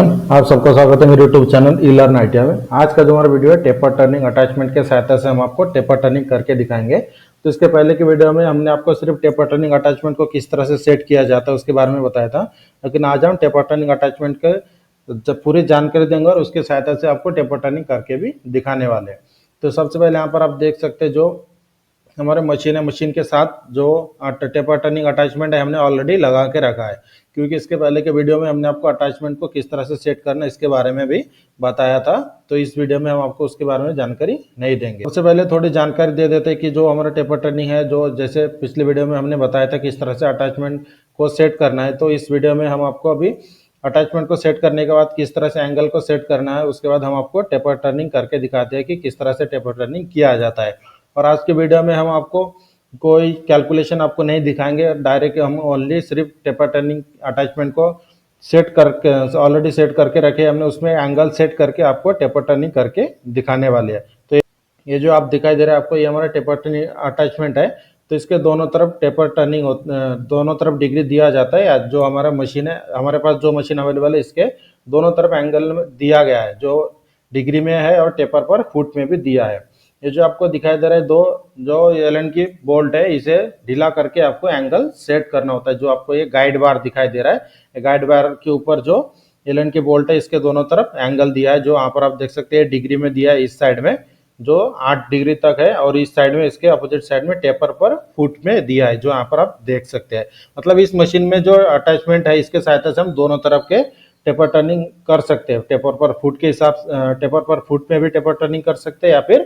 आप सबका स्वागत है मेरे यूट्यूब चैनल ई लर्न आइडिया में। आज का जो हमारा वीडियो है टेपर टर्निंग अटैचमेंट के सहायता से हम आपको टेपर टर्निंग करके दिखाएंगे। तो इसके पहले की वीडियो में हमने आपको सिर्फ टेपर टर्निंग अटैचमेंट को किस तरह से सेट किया जाता है उसके बारे में बताया था, लेकिन आज हम टेपर टर्निंग अटैचमेंट के जब पूरी जानकारी देंगे और उसके सहायता से आपको टेपर टर्निंग करके भी दिखाने वाले हैं। तो सबसे पहले यहाँ पर आप देख सकते हैं जो हमारे मशीन है, मशीन के साथ जो टेपर टर्निंग अटैचमेंट है हमने ऑलरेडी लगा के रखा है, क्योंकि इसके पहले के वीडियो में हमने आपको अटैचमेंट को किस तरह से सेट करना है इसके बारे में भी बताया था। तो इस वीडियो में हम आपको उसके बारे में जानकारी नहीं देंगे। सबसे पहले थोड़ी जानकारी दे देते हैं कि जो हमारा टेपर टर्निंग है, जो जैसे पिछले वीडियो में हमने बताया था किस तरह से अटैचमेंट को सेट करना है, तो इस वीडियो में हम आपको अभी अटैचमेंट को सेट करने के बाद किस तरह से एंगल को सेट करना है, उसके बाद हम आपको टेपर टर्निंग करके दिखाते हैं कि किस तरह से टेपर टर्निंग किया जाता है। और आज के वीडियो में हम आपको कोई कैलकुलेशन आपको नहीं दिखाएंगे, डायरेक्ट हम ओनली सिर्फ टेपर टर्निंग अटैचमेंट को सेट करके ऑलरेडी सेट करके रखे हमने, उसमें एंगल सेट करके आपको टेपर टर्निंग करके दिखाने वाले हैं। तो ये जो आप दिखाई दे रहा है आपको, ये हमारा टेपर टर्निंग अटैचमेंट है। तो इसके दोनों तरफ टेपर टर्निंग दोनों तरफ डिग्री दिया जाता है, या जो हमारा मशीन है, हमारे पास जो मशीन अवेलेबल है इसके दोनों तरफ एंगल दिया गया है, जो डिग्री में है और टेपर पर फुट में भी दिया है। ये जो आपको दिखाई दे रहा है दो जो एलन की बोल्ट है, इसे ढीला करके आपको एंगल सेट करना होता है। जो आपको ये गाइड बार दिखाई दे रहा है, गाइड बार के ऊपर जो एलन की बोल्ट है इसके दोनों तरफ एंगल दिया है, जो यहाँ पर आप देख सकते हैं डिग्री में दिया है। इस साइड में जो 8 डिग्री तक है और इस साइड में इसके अपोजिट साइड में टेपर पर फुट में दिया है, जो यहाँ पर आप देख सकते हैं। मतलब इस मशीन में जो अटैचमेंट है इसके सहायता से हम दोनों तरफ के टेपर टर्निंग कर सकते हैं। टेपर पर फुट के हिसाब टेपर पर फुट में भी टेपर टर्निंग कर सकते हैं, या फिर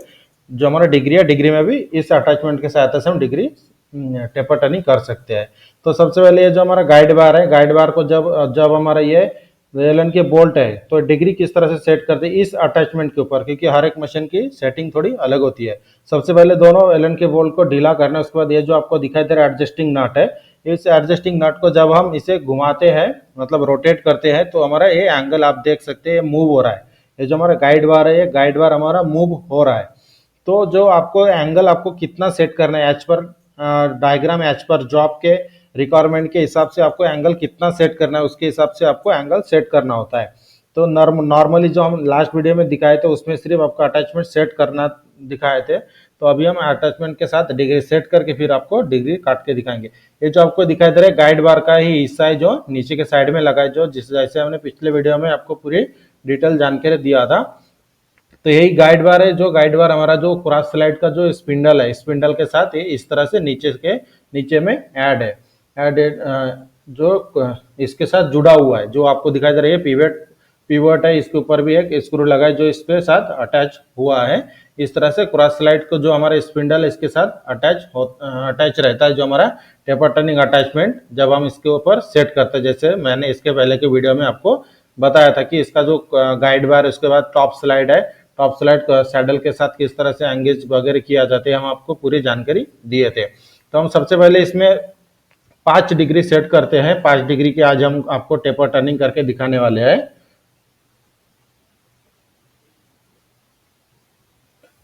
जो हमारा डिग्री है डिग्री में भी इस अटैचमेंट के सहायता से हम डिग्री टेपर टर्निंग कर सकते हैं। तो सबसे पहले ये जो हमारा गाइड बार है, गाइड बार को जब जब हमारा ये एलन के बोल्ट है तो डिग्री किस तरह से सेट करते हैं इस अटैचमेंट के ऊपर, क्योंकि हर एक मशीन की सेटिंग थोड़ी अलग होती है। सबसे पहले दोनों एलन के बोल्ट को ढीला करना है, उसके बाद ये जो आपको दिखाई दे रहा है एडजस्टिंग नट है, इस एडजस्टिंग नट को जब हम इसे घुमाते हैं मतलब रोटेट करते हैं तो हमारा ये एंगल आप देख सकते हैं मूव हो रहा है। ये जो हमारा गाइड बार है, ये गाइड बार हमारा मूव हो रहा है। तो जो आपको एंगल आपको कितना सेट करना है as per diagram, as per job के रिक्वायरमेंट के हिसाब से आपको एंगल कितना सेट करना है उसके हिसाब से आपको एंगल सेट करना होता है। तो नॉर्मली जो हम लास्ट वीडियो में दिखाए थे उसमें सिर्फ आपको अटैचमेंट सेट करना दिखाए थे, तो अभी हम अटैचमेंट के साथ डिग्री सेट करके फिर आपको डिग्री काट के दिखाएंगे। ये जो आपको दिखाई दे रहा है गाइड बार का ही हिस्सा है, जो नीचे के साइड में लगा है, जो जिस जैसे हमने पिछले वीडियो में आपको पूरी डिटेल जानकारी दिया था। तो यही गाइड बार है, जो गाइड बार हमारा जो क्रॉस स्लाइड का जो स्पिंडल है, स्पिंडल के साथ ये इस तरह से नीचे में ऐड है, जो इसके साथ जुड़ा हुआ है, जो आपको दिखाई दे रहा है पिवट है, इसके ऊपर भी एक स्क्रू लगा है जो इसके साथ अटैच हुआ है। इस तरह से क्रॉस स्लाइड को जो हमारा स्पिंडल है इसके साथ अटैच रहता है, जो हमारा टेपर टर्निंग अटैचमेंट जब हम इसके ऊपर सेट करते हैं। जैसे मैंने इसके पहले के वीडियो में आपको बताया था कि इसका जो गाइड बार है उसके बाद टॉप स्लाइड है, टॉप स्लाइड सैडल के साथ किस तरह से एंगेज वगैरह किया जाते हैं, हम आपको पूरी जानकारी दिए थे। तो हम सबसे पहले इसमें 5 डिग्री सेट करते हैं। 5 डिग्री के आज हम आपको टेपर टर्निंग करके दिखाने वाले हैं।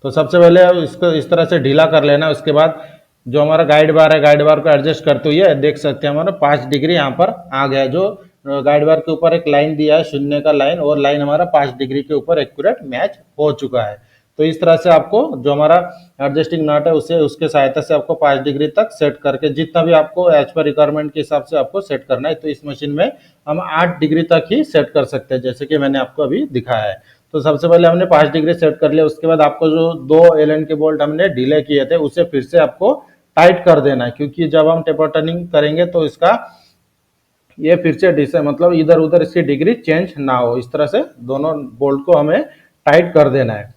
तो सबसे पहले इसको इस तरह से ढीला कर लेना, उसके बाद जो हमारा गाइड बार है, गाइड बार को एडजस्ट करते हुए देख सकते हैं हमारा 5 डिग्री यहाँ पर आ गया। जो गाइड बार के ऊपर एक लाइन दिया है शून्य का लाइन, और लाइन हमारा 5 डिग्री के ऊपर एक्यूरेट मैच हो चुका है। तो इस तरह से आपको जो हमारा एडजस्टिंग नट है उसे उसके सहायता से आपको 5 डिग्री तक सेट करके जितना भी आपको एज पर रिक्वायरमेंट के हिसाब से आपको सेट करना है। तो इस मशीन में हम 8 डिग्री तक ही सेट कर सकते हैं, जैसे कि मैंने आपको अभी दिखाया है। तो सबसे पहले हमने 5 डिग्री सेट कर लिया, उसके बाद आपको जो 2 एलन के बोल्ट हमने ढीले किए थे उसे फिर से आपको टाइट कर देना है, क्योंकि जब हम टेपर टर्निंग करेंगे तो इसका ये फिर से मतलब इधर उधर इसकी डिग्री चेंज ना हो। इस तरह से दोनों बोल्ट को हमें टाइट कर देना है।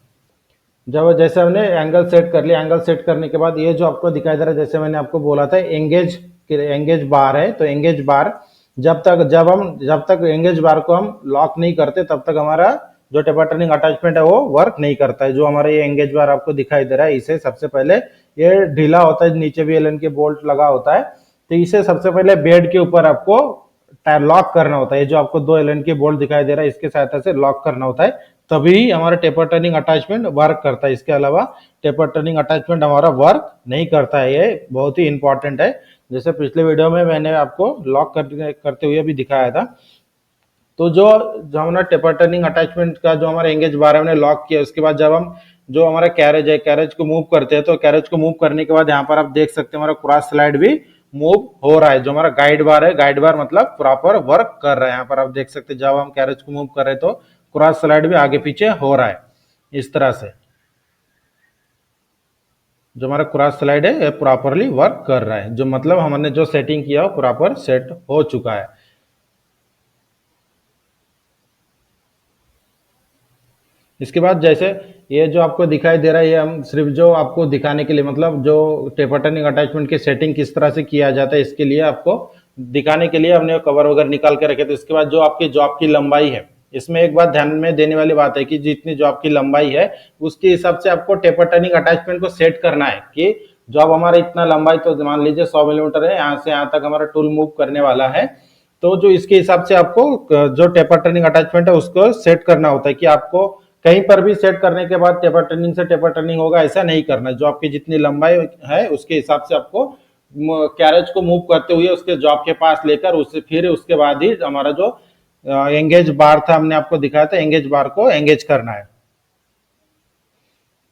जब जैसे हमने एंगल सेट कर लिया, एंगल सेट करने के बाद ये जो आपको दिखाई दे रहा है, जैसे मैंने आपको बोला था एंगेज बार है, तो एंगेज बार जब तक एंगेज बार को हम लॉक नहीं करते तब तक हमारा जो टेपर टर्निंग अटैचमेंट है वो वर्क नहीं करता है। जो हमारा ये एंगेज बार आपको दिखाई दे रहा है, इसे सबसे पहले ये ढीला होता है, नीचे भी एलन के बोल्ट लगा होता है, तो इसे सबसे पहले बेड के ऊपर आपको लॉक करना होता है। जो आपको 2 एलन के बोल्ट दिखाई दे रहा है इसके सहायता से लॉक करना होता है, तभी हमारा टेपर टर्निंग अटैचमेंट वर्क करता है। इसके अलावा टेपर टर्निंग अटैचमेंट हमारा वर्क नहीं करता है। ये बहुत ही इंपॉर्टेंट है, जैसे पिछले वीडियो में मैंने आपको लॉक करते हुए भी दिखाया था। तो जो जो हमारा टेपर टर्निंग अटैचमेंट का जो हमारा एंगेज बार है हमने लॉक किया, उसके बाद जब हम जो हमारा कैरेज है कैरेज को मूव करते हैं, तो कैरेज को मूव करने के बाद यहाँ पर आप देख सकते हैं हमारा क्रॉस स्लाइड भी मूव हो रहा है। जो हमारा गाइड बार है, गाइड बार मतलब प्रॉपर वर्क कर रहा है। यहाँ पर आप देख सकते हैं जब हम कैरेज को मूव कर रहे हैं तो क्रॉस स्लाइड भी आगे पीछे हो रहा है इस तरह से। जो हमारा क्रॉस स्लाइड है प्रॉपरली वर्क कर रहा है, जो मतलब हमने जो सेटिंग किया वो प्रॉपर सेट हो चुका है। इसके बाद जैसे ये जो आपको दिखाई दे रहा है, ये हम सिर्फ जो आपको दिखाने के लिए, मतलब जो टेपर टर्निंग अटैचमेंट की सेटिंग किस तरह से किया जाता है इसके लिए आपको दिखाने के लिए हमने कवर वगैरह निकाल के रखे थे। इसके बाद जो आपकी जॉब की लंबाई है, इसमें एक बात ध्यान में देने वाली बात है कि जितनी जॉब की लंबाई है उसके हिसाब से आपको टेपर टर्निंग अटैचमेंट को सेट करना है कि जॉब हमारा इतना लंबाई, तो मान लीजिए 100 मिलीमीटर है, यहाँ से यहाँ तक हमारा टूल मूव करने वाला है, तो जो इसके हिसाब से आपको जो टेपर टर्निंग अटैचमेंट है उसको सेट करना होता है कि आपको कहीं पर भी सेट करने के बाद टेपर टर्निंग से टेपर टर्निंग होगा ऐसा नहीं करना। जो आपकी जितनी लंबाई है उसके हिसाब से आपको कैरेज को मूव करते हुए उसके जॉब के पास लेकर उससे फिर उसके बाद ही हमारा जो एंगेज बार था हमने आपको दिखाया था, एंगेज बार को एंगेज करना है।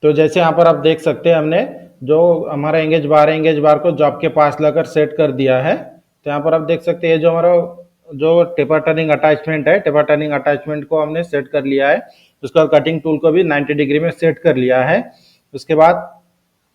तो जैसे यहाँ पर आप देख सकते हैं हमने जो हमारा एंगेज बार है, एंगेज बार को जॉब के पास लाकर सेट कर दिया है। तो यहाँ पर आप देख सकते हैं जो हमारा जो टेपर टर्निंग अटैचमेंट है, टेपर टर्निंग अटैचमेंट को हमने सेट कर लिया है। उसके बाद कटिंग टूल को भी 90 डिग्री में सेट कर लिया है। उसके बाद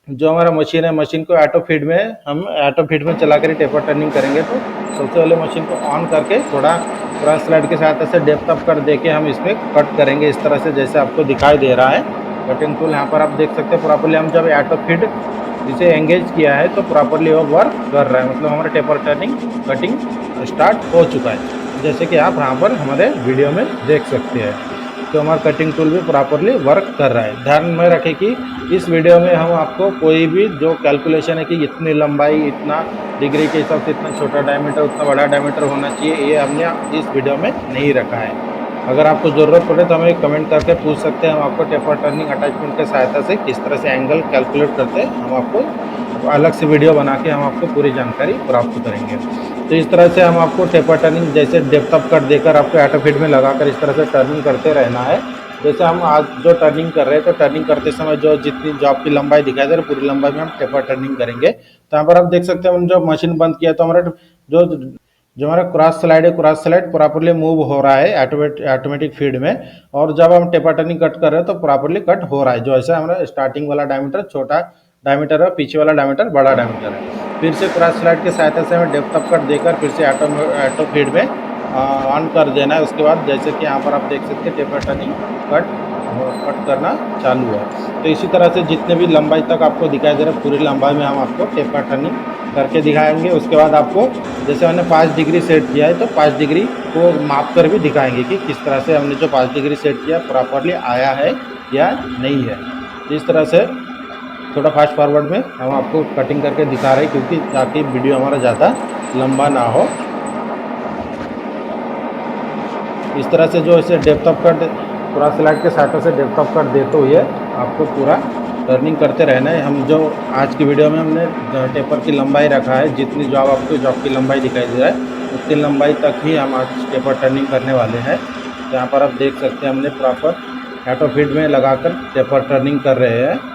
जो हमारा मशीन है, मशीन को ऑटो फीड में हम ऑटो फीड में चला कर टेपर टर्निंग करेंगे। तो सबसे पहले मशीन को ऑन करके थोड़ा क्रॉस स्लाइड के साथ ऐसे डेप्थ अप कर दे के हम इसमें कट करेंगे इस तरह से जैसे आपको दिखाई दे रहा है। कटिंग टूल यहाँ पर आप देख सकते हैं प्रॉपरली हम जब ऑटो फीड इसे एंगेज किया है तो प्रॉपरली वो वर्क कर रहा है, मतलब हमारा टेपर टर्निंग कटिंग स्टार्ट हो चुका है, जैसे कि आप यहाँ पर हमारे वीडियो में देख सकते हैं। तो हमारा कटिंग टूल भी प्रॉपरली वर्क कर रहा है। ध्यान में रखें कि इस वीडियो में हम आपको कोई भी जो कैलकुलेशन है कि इतनी लंबाई इतना डिग्री के हिसाब से इतना छोटा डायमीटर उतना बड़ा डायमीटर होना चाहिए, ये हमने इस वीडियो में नहीं रखा है। अगर आपको ज़रूरत पड़े तो हमें कमेंट करके पूछ सकते हैं, हम आपको टेपर टर्निंग अटैचमेंट की सहायता से किस तरह से एंगल कैलकुलेट करते हैं हम आपको अलग से वीडियो बना के हम आपको पूरी जानकारी प्राप्त करेंगे। तो इस तरह से हम आपको टेपर टर्निंग जैसे डेप्थ अप कट देकर आपको ऑटो फीड में लगाकर इस तरह से टर्निंग करते रहना है। जैसे हम आज जो टर्निंग कर रहे हैं तो टर्निंग करते समय जो जितनी जॉब की लंबाई दिखाई दे रही है पूरी लंबाई में हम टेपर टर्निंग करेंगे। तो यहाँ पर आप देख सकते हैं हम जब मशीन बंद किया तो हमारा जो हमारा क्रॉस स्लाइड है, क्रॉस स्लाइड प्रॉपरली मूव हो रहा है ऑटोमेटिक फीड में, और जब हम टेपर टर्निंग कट कर रहे हैं तो प्रॉपरली कट हो रहा है। जो ऐसा हमारा स्टार्टिंग वाला डायमीटर छोटा डायमीटर है, पीछे वाला डायमीटर बड़ा डायमीटर है। फिर से क्रॉस स्लाइड की सहायता से हमें डेप्थ अप कट देकर फिर से ऑटो फीड में ऑन कर देना है। उसके बाद जैसे कि यहाँ पर आप देख सकते हैं टेपर टर्निंग कट करना चालू है। तो इसी तरह से जितने भी लंबाई तक आपको दिखाई दे रहा है पूरी लंबाई में हम आपको टेपर टर्निंग करके दिखाएंगे। उसके बाद आपको जैसे हमने 5 डिग्री सेट किया है तो 5 डिग्री को माप कर भी दिखाएंगे कि किस तरह से हमने जो 5 डिग्री सेट किया प्रॉपरली आया है या नहीं है। इस तरह से थोड़ा फास्ट फॉरवर्ड में हम आपको कटिंग करके दिखा रहे हैं क्योंकि ताकि वीडियो हमारा ज़्यादा लंबा ना हो। इस तरह से जो इसे depth up cut cross slide के सहायता से डेप्थ अप कट देते हुए आपको पूरा टर्निंग करते रहना है। हम जो आज की वीडियो में हमने टेपर की लंबाई रखा है, जितनी जॉब आपको जॉब की लंबाई दिखाई दे रहा है उतनी लंबाई तक ही हम आज टेपर टर्निंग करने वाले हैं। तो यहाँ पर आप देख सकते हैं हमने प्रॉपर ऑटो फीड में लगाकर टेपर टर्निंग कर रहे हैं।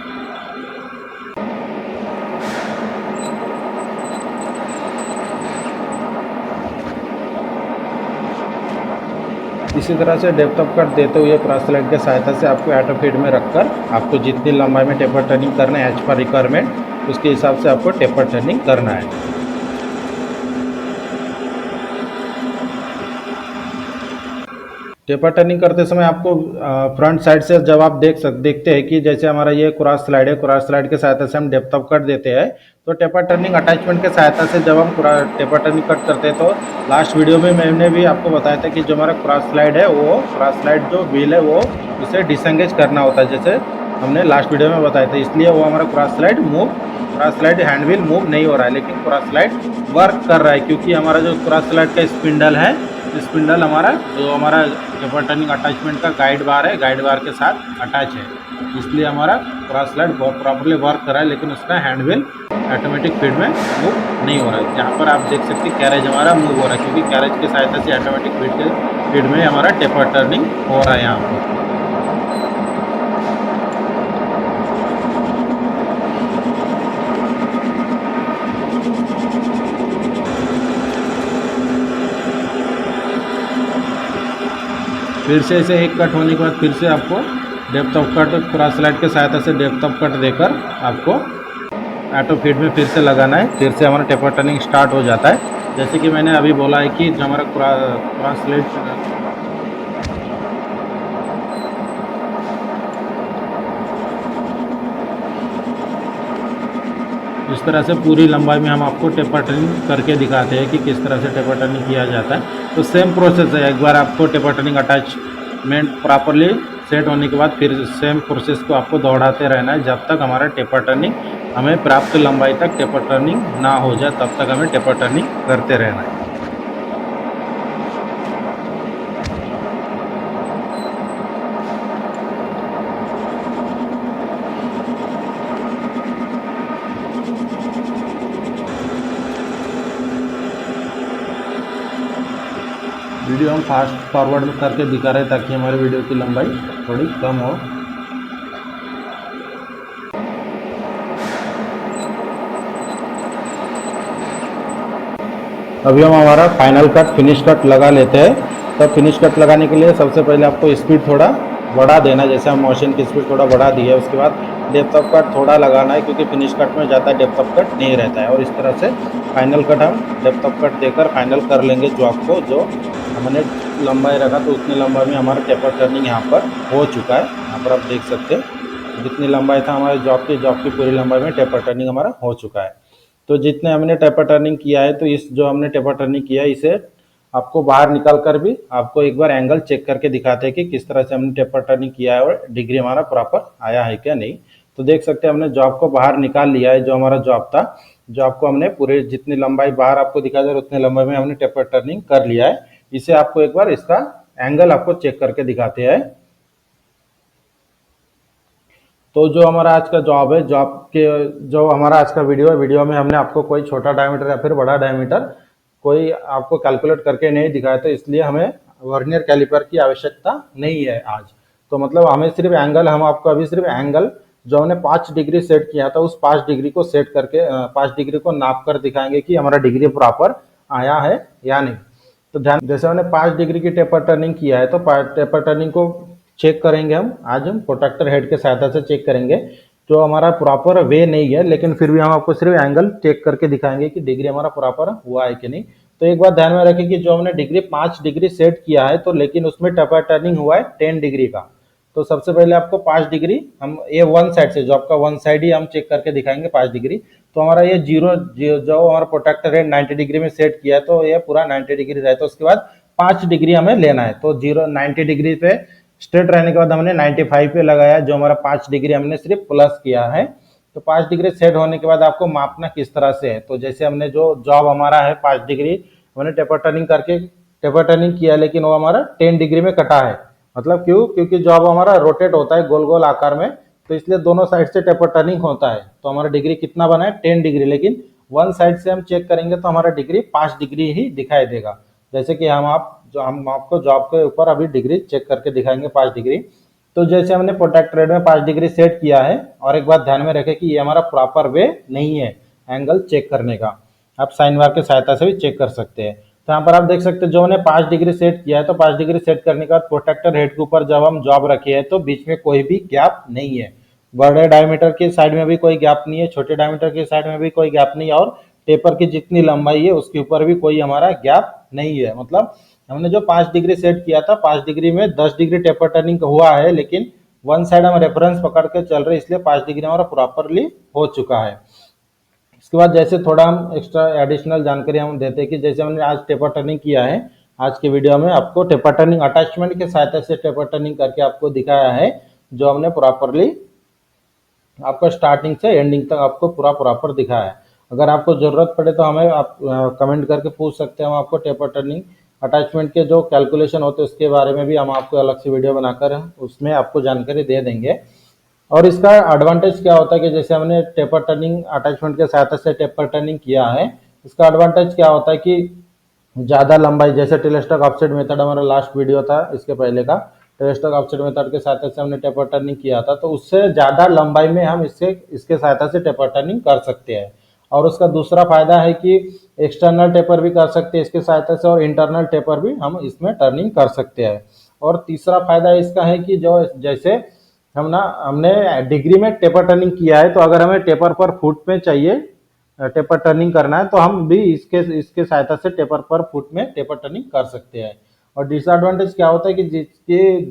इसी तरह से डेप्थ अप कट देते हुए क्रॉस स्लाइड के सहायता से आपको ऑटो फीड में रखकर आपको जितनी लंबाई में टेपर टर्निंग करना है एज पर रिक्वायरमेंट उसके हिसाब से आपको टेपर टर्निंग करना है। टेपर टर्निंग करते समय आपको फ्रंट साइड से जब आप देखते हैं कि जैसे हमारा ये क्रॉस स्लाइड है, क्रॉस स्लाइड के सहायता से हम डेप्थ अप कट देते हैं। तो टेपर टर्निंग अटैचमेंट के सहायता से जब हम टेपर टर्निंग कट करते हैं तो लास्ट वीडियो में मैंने भी आपको बताया था कि जो हमारा क्रॉस स्लाइड है वो क्रॉस स्लाइड जो व्हील है वो उसे डिसंगेज करना होता है, जैसे हमने लास्ट वीडियो में बताया था। इसलिए वो हमारा cross slide hand wheel move नहीं हो रहा है, लेकिन क्रॉस स्लाइड वर्क कर रहा है क्योंकि हमारा जो क्रॉस स्लाइड का स्पिंडल है, स्पिंडल हमारा जो हमारा टेपर टर्निंग अटैचमेंट का गाइड बार है, गाइड बार के साथ अटैच है, इसलिए हमारा क्रॉस स्लाइड प्रॉपरली वर्क कर रहा है, लेकिन उसका हैंड व्हील ऑटोमेटिक फीड में मूव नहीं हो रहा है। यहाँ पर आप देख सकते हैं कैरेज हमारा मूव हो रहा है, क्योंकि कैरेज की सहायता से ऑटोमेटिक फीड में हमारा टेपर टर्निंग हो रहा है यहाँ पर। फिर से इसे एक कट होने के बाद फिर से आपको depth of cut cross slide के सहायता से डेप्थ ऑफ कट देकर आपको ऑटो फीड में फिर से लगाना है। फिर से हमारा टेपर टर्निंग स्टार्ट हो जाता है। जैसे कि मैंने अभी बोला है कि जो हमारा क्रॉस स्लाइड इस तरह से पूरी लंबाई में हम आपको टेपर टर्निंग करके दिखाते हैं कि किस तरह से टेपर टर्निंग किया जाता है। तो सेम प्रोसेस है, एक बार आपको taper turning attachment properly set होने के बाद फिर सेम प्रोसेस को आपको दोहराते रहना है जब तक हमारा टेपर टर्निंग हमें प्राप्त लंबाई तक टेपर टर्निंग ना हो जाए, तब तक हमें टेपर टर्निंग करते रहना है। वीडियो हम फास्ट फॉरवर्ड करके दिखा रहे हैं ताकि हमारे वीडियो की लंबाई थोड़ी कम हो। अभी हम हमारा फाइनल कट फिनिश कट लगा लेते हैं। तो फिनिश कट लगाने के लिए सबसे पहले आपको स्पीड थोड़ा बढ़ा देना, जैसे हम मशीन की स्पीड थोड़ा बढ़ा दी है। उसके बाद डेप्थ ऑफ कट थोड़ा लगाना है, क्योंकि फिनिश कट में ज़्यादा डेप्थ ऑफ कट नहीं रहता है। और इस तरह से फाइनल कट हम डेप्थ ऑफ कट देकर फाइनल कर लेंगे जॉब को। जो हमने लंबाई रखा तो उतनी लंबाई में हमारा टेपर टर्निंग यहाँ पर हो चुका है। यहाँ पर आप देख सकते हैं जितनी लंबाई था हमारे जॉब की पूरी लंबाई में टेपर टर्निंग हमारा हो चुका है। तो जितने हमने टेपर टर्निंग किया है, तो इस जो हमने टेपर टर्निंग किया है इसे आपको बाहर निकाल कर भी आपको एक बार एंगल चेक करके दिखाते हैं कि किस तरह से हमने टेपर टर्निंग किया है और डिग्री हमारा प्रॉपर आया है क्या नहीं। तो देख सकते हैं हमने जॉब को बाहर निकाल लिया है। जो हमारा जॉब था, जॉब को हमने पूरे जितनी लंबाई बाहर आपको दिखा दे उतनी लंबाई में हमने टेपर टर्निंग कर लिया है। इसे आपको एक बार इसका एंगल आपको चेक करके दिखाते हैं। तो जो हमारा आज का जॉब है, जॉब के जो हमारा आज का वीडियो है, वीडियो में हमने आपको कोई छोटा डायमीटर या फिर बड़ा डायमीटर कोई आपको कैलकुलेट करके नहीं दिखाया, तो इसलिए हमें वर्नियर कैलिपर की आवश्यकता नहीं है आज। तो मतलब हमें सिर्फ एंगल, हम आपको अभी सिर्फ एंगल जो हमने 5 डिग्री सेट किया था उस 5 डिग्री को सेट करके 5 डिग्री को नाप कर दिखाएंगे कि हमारा डिग्री प्रॉपर आया है या नहीं। तो ध्यान, जैसे हमने 5 डिग्री की टेपर टर्निंग किया है तो टेपर टर्निंग को चेक करेंगे आज हम प्रोटेक्टर हेड के सहायता से चेक करेंगे। जो हमारा प्रॉपर वे नहीं है, लेकिन फिर भी हम आपको सिर्फ एंगल चेक करके दिखाएंगे कि डिग्री हमारा प्रॉपर हुआ है कि नहीं। तो एक बात ध्यान में रखें कि जो हमने डिग्री 5 डिग्री सेट किया है, तो लेकिन उसमें टेपर टर्निंग हुआ है 10 डिग्री का। तो सबसे पहले आपको 5 डिग्री हम ये वन साइड से, जो आपका वन साइड ही हम चेक करके दिखाएंगे 5 डिग्री। तो हमारा ये जीरो जो हमारा प्रोटेक्टर है 90 डिग्री में सेट किया है, तो ये पूरा 90 डिग्री रहता है। तो उसके बाद 5 डिग्री हमें लेना है। तो 90 डिग्री पे स्ट्रेट रहने के बाद हमने 95 पे लगाया, जो हमारा 5 डिग्री हमने सिर्फ प्लस किया है। तो 5 डिग्री सेट होने के बाद आपको मापना किस तरह से है। तो जैसे हमने जो जॉब हमारा है 5 डिग्री हमने टेपर टर्निंग करके टेपर टर्निंग किया, लेकिन वो हमारा 10 डिग्री में कटा है। मतलब क्यों? क्योंकि जॉब हमारा रोटेट होता है गोल गोल आकार में, तो इसलिए दोनों साइड से टेपर टर्निंग होता है। तो हमारा डिग्री कितना बना है? 10 डिग्री। लेकिन वन साइड से हम चेक करेंगे तो हमारा डिग्री 5 डिग्री ही दिखाई देगा। जैसे कि हम आपको जॉब के ऊपर अभी डिग्री चेक करके दिखाएंगे 5 डिग्री। तो जैसे हमने प्रोटेक्टर हेड में 5 डिग्री सेट किया है, और एक बात ध्यान में रखें कि ये हमारा प्रॉपर वे नहीं है एंगल चेक करने का। आप साइन बार की सहायता से भी चेक कर सकते हैं। तो यहाँ पर आप देख सकते हैं जो हमने 5 डिग्री सेट किया है, तो 5 डिग्री सेट करने के बाद प्रोटेक्टर हेड के ऊपर जब हम जॉब रखे है तो बीच में कोई भी गैप नहीं है। बड़े डायमीटर के साइड में भी कोई गैप नहीं है, छोटे डायमीटर के साइड में भी कोई गैप नहीं है, और टेपर की जितनी लंबाई है उसके ऊपर भी कोई हमारा गैप नहीं है। मतलब हमने जो 5 डिग्री सेट किया था, 5 डिग्री में 10 डिग्री टेपर टर्निंग हुआ है, लेकिन वन साइड हम रेफरेंस पकड़ के चल रहे, इसलिए 5 डिग्री हमारा प्रॉपरली हो चुका है। इसके बाद जैसे थोड़ा हम एक्स्ट्रा एडिशनल जानकारी हम देते हैं कि जैसे हमने आज टेपर टर्निंग किया है, आज के वीडियो में आपको टेपर टर्निंग अटैचमेंट के सहायता से टेपर टर्निंग करके आपको दिखाया है, जो हमने प्रॉपरली आपको स्टार्टिंग से एंडिंग तक आपको पूरा प्रॉपर दिखाया है। अगर आपको ज़रूरत पड़े तो हमें आप कमेंट करके पूछ सकते हैं, हम आपको टेपर टर्निंग अटैचमेंट के जो कैलकुलेशन होते हैं उसके बारे में भी हम आपको अलग से वीडियो बनाकर उसमें आपको जानकारी दे देंगे। और इसका एडवांटेज क्या होता है कि जैसे हमने टेपर टर्निंग अटैचमेंट के सहायता से टेपर टर्निंग किया है, इसका एडवांटेज क्या होता है कि ज़्यादा लंबाई, जैसे टेलेस्टॉक ऑफसेट मेथड हमारा लास्ट वीडियो था इसके पहले का, टेलेस्टॉक ऑफसेट मेथड के सहायता से हमने टेपर टर्निंग किया था, तो उससे ज़्यादा लंबाई में हम इसके सहायता से टेपर टर्निंग कर सकते हैं। और उसका दूसरा फायदा है कि एक्सटर्नल टेपर भी कर सकते हैं इसके सहायता से, और इंटरनल टेपर भी हम इसमें टर्निंग कर सकते हैं। और तीसरा फायदा इसका है कि जो जैसे हमने डिग्री में टेपर टर्निंग किया है, तो अगर हमें टेपर पर फुट में चाहिए टेपर टर्निंग करना है, तो हम भी इसके सहायता से टेपर पर फुट में टेपर टर्निंग कर सकते हैं। और डिसएडवांटेज क्या होता है कि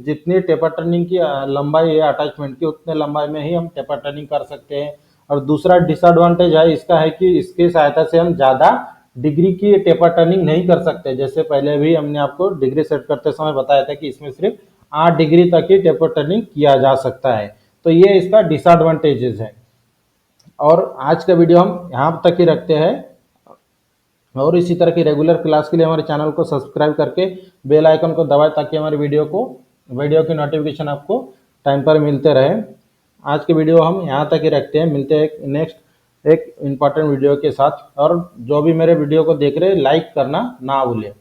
जितनी टेपर टर्निंग की लंबाई है अटैचमेंट की, उतने लंबाई में ही हम टेपर टर्निंग कर सकते हैं। और दूसरा डिसएडवांटेज है इसका है कि इसकी सहायता से हम ज़्यादा डिग्री की टेपर टर्निंग नहीं कर सकते। जैसे पहले भी हमने आपको डिग्री सेट करते समय बताया था कि इसमें सिर्फ 8 डिग्री तक ही टेपर टर्निंग किया जा सकता है। तो ये इसका डिसएडवांटेजेस है। और आज का वीडियो हम यहाँ तक ही रखते हैं, और इसी तरह की रेगुलर क्लास के लिए हमारे चैनल को सब्सक्राइब करके बेल आइकन को दबाएं, ताकि हमारे वीडियो की नोटिफिकेशन आपको टाइम पर मिलते रहे। आज के वीडियो हम यहाँ तक ही रखते हैं, मिलते हैं नेक्स्ट एक इम्पॉर्टेंट वीडियो के साथ। और जो भी मेरे वीडियो को देख रहे हैं, लाइक करना ना भूलें।